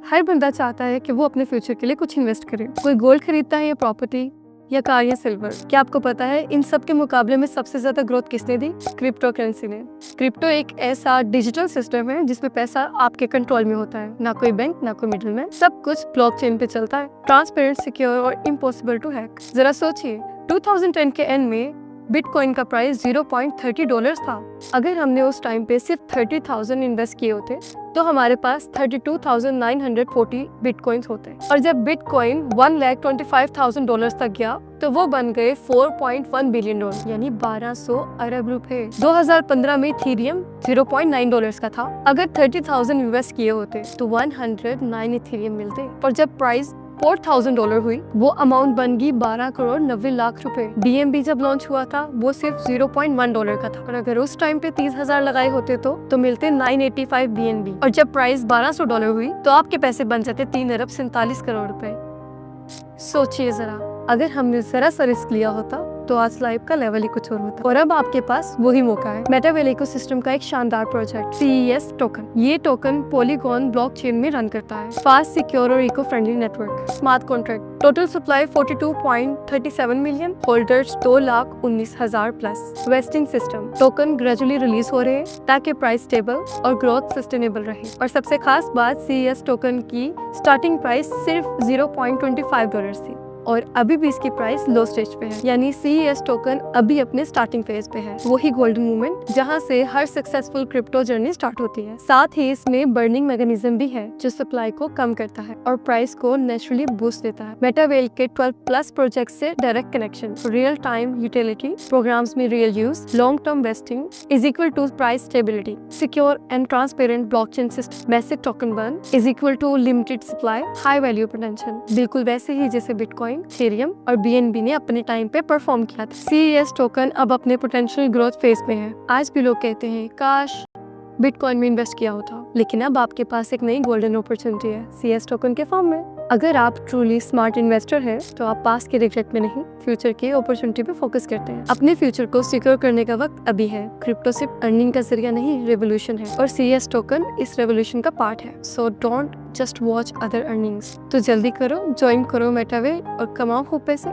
हर बंदा चाहता है कि वो अपने फ्यूचर के लिए कुछ इन्वेस्ट करे। कोई गोल्ड खरीदता है या प्रॉपर्टी या कार या सिल्वर। क्या आपको पता है इन सब के मुकाबले में सबसे ज्यादा ग्रोथ किसने दी? क्रिप्टो करेंसी ने। क्रिप्टो एक ऐसा डिजिटल सिस्टम है जिसमें पैसा आपके कंट्रोल में होता है, ना कोई बैंक ना कोई मिडलमैन, सब कुछ ब्लॉकचेन पे चलता है। ट्रांसपेरेंट, सिक्योर और इम्पॉसिबल टू हैक। जरा सोचिए 2010 के एंड में बिटकॉइन का प्राइस $0.30 था। अगर हमने उस टाइम पे सिर्फ 30,000 इन्वेस्ट किए होते तो हमारे पास 32,940 बिटकॉइंस होते। और जब बिटकॉइन $1,25,000 तक गया तो वो बन गए $4.1 बिलियन, यानी 1200 अरब रुपए। 2015 में इथेरियम $0.9 का था। अगर 30,000 इन्वेस्ट किए होते तो 109 इथेरियम मिलते। और जब प्राइस $4,000 हुई वो अमाउंट बन गई 12 करोड़ 90 लाख रुपए। BNB जब लॉन्च हुआ था वो सिर्फ $0.1 का था। और अगर उस टाइम पे 30,000 लगाए होते तो मिलते 985 BNB। और जब प्राइस $1,200 हुई तो आपके पैसे बन जाते 3 अरब 47 करोड़ रुपए। सोचिए जरा, अगर हमने जरा सा रिस्क लिया होता तो आज लाइफ का लेवल ही कुछ और होता। और अब आपके पास वही मौका है। मेटावेल इकोसिस्टम का एक शानदार प्रोजेक्ट CES टोकन। ये टोकन पॉलीगॉन ब्लॉकचेन में रन करता है। फास्ट, सिक्योर और eco friendly network. Smart contract. Total supply 42.37 million. Holders 2,19,000 plus. Vesting system. Token gradually release हो रहे हैं ताकि प्राइस स्टेबल और ग्रोथ सस्टेनेबल रहे। और सबसे खास बात, CES टोकन की स्टार्टिंग प्राइस सिर्फ $0.25 थी और अभी भी इसकी प्राइस लो स्टेज पे है, यानी CES टोकन अभी अपने स्टार्टिंग फेज पे है। वही गोल्डन मूवमेंट जहां से हर सक्सेसफुल क्रिप्टो जर्नी स्टार्ट होती है। साथ ही इसमें बर्निंग मैकेनिज्म भी है जो सप्लाई को कम करता है और प्राइस को नेचुरली बूस्ट देता है। मेटावेल के 12+ प्रोजेक्ट से direct connection, real time utility, programmes में real use, long term vesting is equal to price stability, secure and transparent blockchain system, massive token burn is equal to limited supply, high value potential. बिल्कुल वैसे ही जैसे bitcoin, Ethereum और BNB ने अपने time पे perform किया था। CES token अब अपने पोटेंशियल ग्रोथ फेज में है। आज भी लोग कहते हैं काश बिटकॉइन में इन्वेस्ट किया होता, लेकिन अब आपके पास एक नई गोल्डन अपॉर्चुनिटी है CES टोकन के फॉर्म में। अगर आप ट्रूली स्मार्ट इन्वेस्टर हैं तो आप पास्ट के रिग्रेट में नहीं, फ्यूचर की अपॉर्चुनिटी पे फोकस करते हैं। अपने फ्यूचर को सिक्योर करने का वक्त अभी है। क्रिप्टो सिर्फ अर्निंग का जरिया नहीं, रेवोल्यूशन है और CES टोकन इस रेवोल्यूशन का पार्ट है। So don't just watch other earnings. तो जल्दी करो, ज्वाइन करो मेटावेल और कमाओ खूब पैसे।